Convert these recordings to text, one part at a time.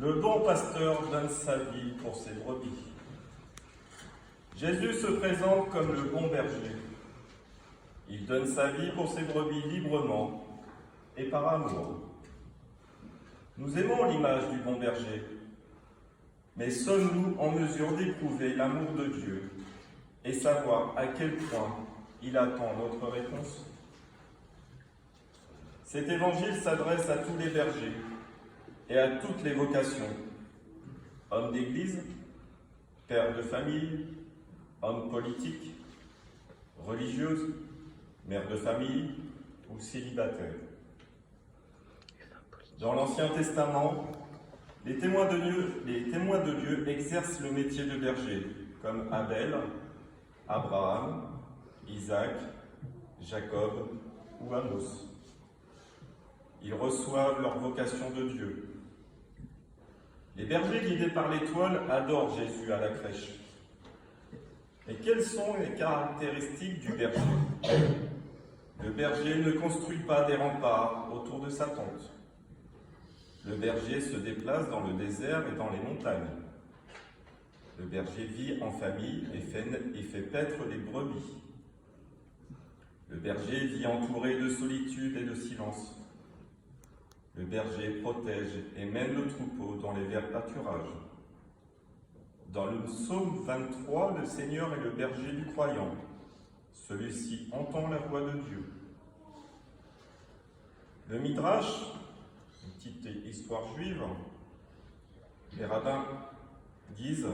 Le bon pasteur donne sa vie pour ses brebis. Jésus se présente comme le bon berger. Il donne sa vie pour ses brebis librement et par amour. Nous aimons l'image du bon berger, mais sommes-nous en mesure d'éprouver l'amour de Dieu et savoir à quel point il attend notre réponse? Cet évangile s'adresse à tous les bergers et à toutes les vocations, hommes d'église, pères de famille, hommes politiques, religieuses, mères de famille ou célibataires. Dans l'Ancien Testament, les témoins de Dieu exercent le métier de berger, comme Abel, Abraham, Isaac, Jacob ou Amos. Ils reçoivent leur vocation de Dieu. Les bergers guidés par l'étoile adorent Jésus à la crèche. Mais quelles sont les caractéristiques du berger? Le berger ne construit pas des remparts autour de sa tente. Le berger se déplace dans le désert et dans les montagnes. Le berger vit en famille et fait paître les brebis. Le berger vit entouré de solitude et de silence. Le berger protège et mène le troupeau dans les verts pâturages. Dans le psaume 23, le Seigneur est le berger du croyant. Celui-ci entend la voix de Dieu. Le Midrash, une petite histoire juive, les rabbins disent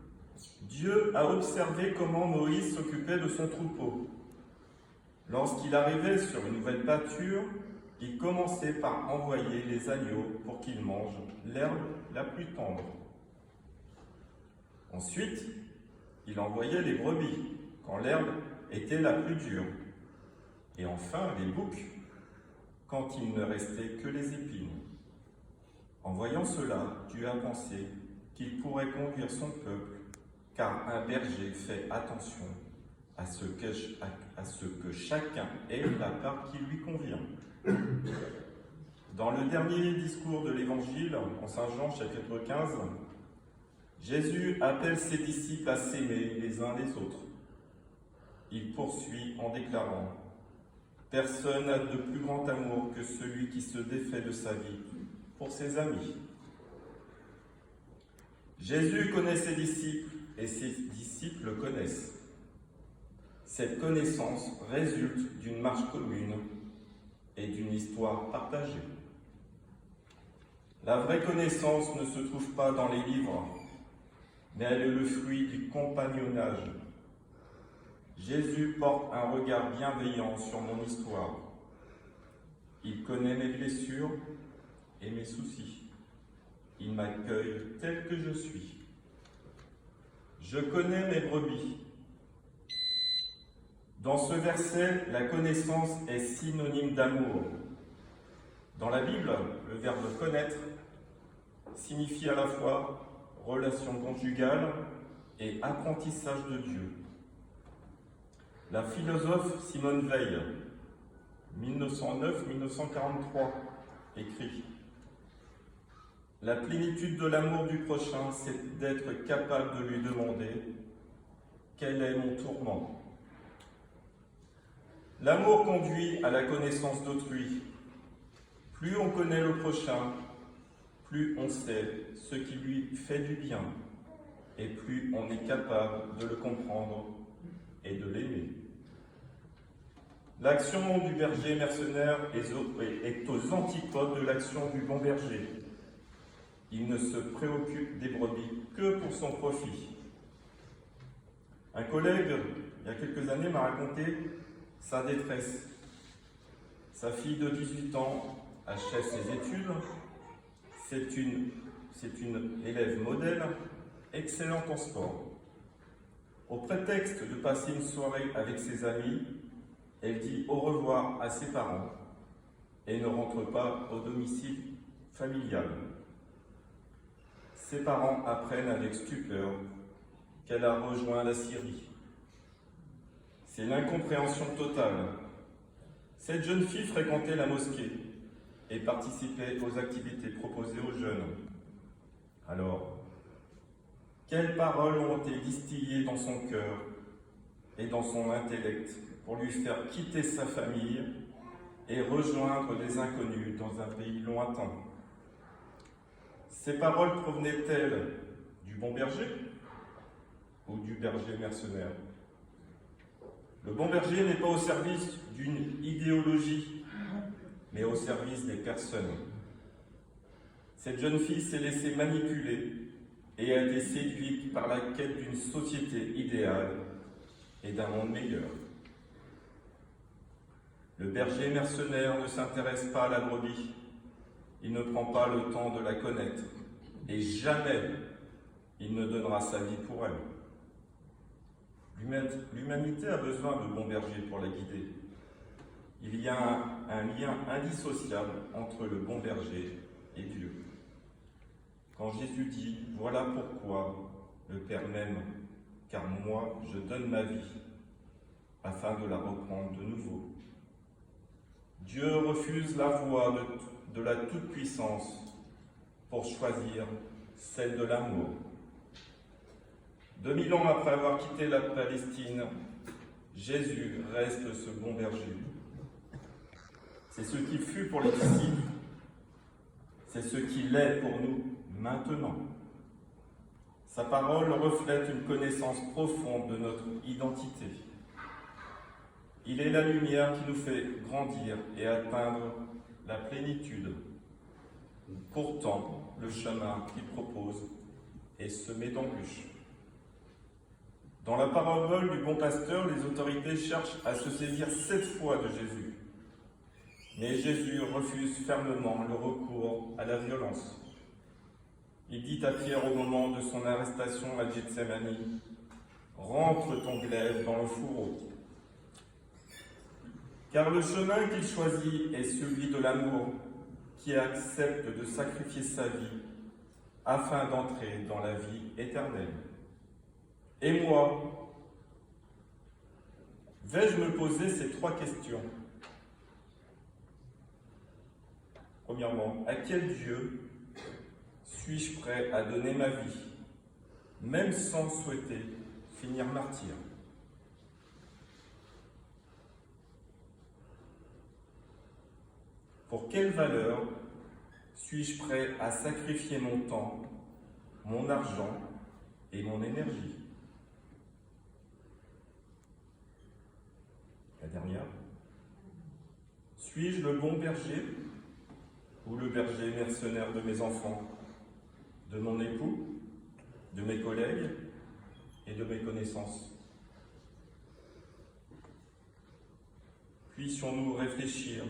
« Dieu a observé comment Moïse s'occupait de son troupeau. Lorsqu'il arrivait sur une nouvelle pâture, il commençait par envoyer les agneaux pour qu'ils mangent l'herbe la plus tendre. Ensuite, il envoyait les brebis quand l'herbe était la plus dure. Et enfin, les boucs quand il ne restait que les épines. En voyant cela, Dieu a pensé qu'il pourrait conduire son peuple, car un berger fait attention à ce que chacun ait la part qui lui convient. » Dans le dernier discours de l'Évangile, en Saint Jean, chapitre 15, Jésus appelle ses disciples à s'aimer les uns les autres. Il poursuit en déclarant « Personne n'a de plus grand amour que celui qui se défait de sa vie pour ses amis. » Jésus connaît ses disciples et ses disciples le connaissent. Cette connaissance résulte d'une marche commune et d'une histoire partagée. La vraie connaissance ne se trouve pas dans les livres, mais elle est le fruit du compagnonnage. Jésus porte un regard bienveillant sur mon histoire. Il connaît mes blessures et mes soucis. Il m'accueille tel que je suis. Je connais mes brebis. Dans ce verset, la connaissance est synonyme d'amour. Dans la Bible, le verbe « connaître » signifie à la fois relation conjugale et apprentissage de Dieu. La philosophe Simone Veil, 1909-1943, écrit « La plénitude de l'amour du prochain, c'est d'être capable de lui demander « Quel est mon tourment ?» L'amour conduit à la connaissance d'autrui. Plus on connaît le prochain, plus on sait ce qui lui fait du bien, et plus on est capable de le comprendre et de l'aimer. L'action du berger mercenaire est aux antipodes de l'action du bon berger. Il ne se préoccupe des brebis que pour son profit. Un collègue, il y a quelques années, m'a raconté sa détresse. Sa fille de 18 ans achève ses études. C'est une élève modèle, excellente en sport. Au prétexte de passer une soirée avec ses amis, elle dit au revoir à ses parents et ne rentre pas au domicile familial. Ses parents apprennent avec stupeur qu'elle a rejoint la Syrie. C'est l'incompréhension totale. Cette jeune fille fréquentait la mosquée et participait aux activités proposées aux jeunes. Alors, quelles paroles ont été distillées dans son cœur et dans son intellect pour lui faire quitter sa famille et rejoindre des inconnus dans un pays lointain? Ces paroles provenaient-elles du bon berger ou du berger mercenaire? Le bon berger n'est pas au service d'une idéologie, mais au service des personnes. Cette jeune fille s'est laissée manipuler et a été séduite par la quête d'une société idéale et d'un monde meilleur. Le berger mercenaire ne s'intéresse pas à la brebis, il ne prend pas le temps de la connaître, et jamais il ne donnera sa vie pour elle. L'humanité a besoin de bons bergers pour la guider. Il y a un lien indissociable entre le bon berger et Dieu. Quand Jésus dit « Voilà pourquoi le Père m'aime, car moi je donne ma vie, afin de la reprendre de nouveau ». Dieu refuse la voie de la toute-puissance pour choisir celle de l'amour. 2000 ans après avoir quitté la Palestine, Jésus reste ce bon berger. C'est ce qu'il fut pour les disciples, c'est ce qu'il est pour nous maintenant. Sa parole reflète une connaissance profonde de notre identité. Il est la lumière qui nous fait grandir et atteindre la plénitude. Pourtant, le chemin qu'il propose est semé d'embûches. Dans la parabole du bon pasteur, les autorités cherchent à se saisir 7 fois de Jésus. Mais Jésus refuse fermement le recours à la violence. Il dit à Pierre au moment de son arrestation à Gethsémani, « Rentre ton glaive dans le fourreau. » Car le chemin qu'il choisit est celui de l'amour, qui accepte de sacrifier sa vie afin d'entrer dans la vie éternelle. Et moi, vais-je me poser ces 3 questions? Premièrement, à quel Dieu suis-je prêt à donner ma vie, même sans souhaiter finir martyr? Pour quelle valeur suis-je prêt à sacrifier mon temps, mon argent et mon énergie? La dernière, suis-je le bon berger ou le berger mercenaire de mes enfants, de mon époux, de mes collègues et de mes connaissances? Puissions-nous réfléchir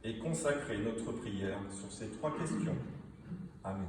et consacrer notre prière sur ces 3 questions. Amen.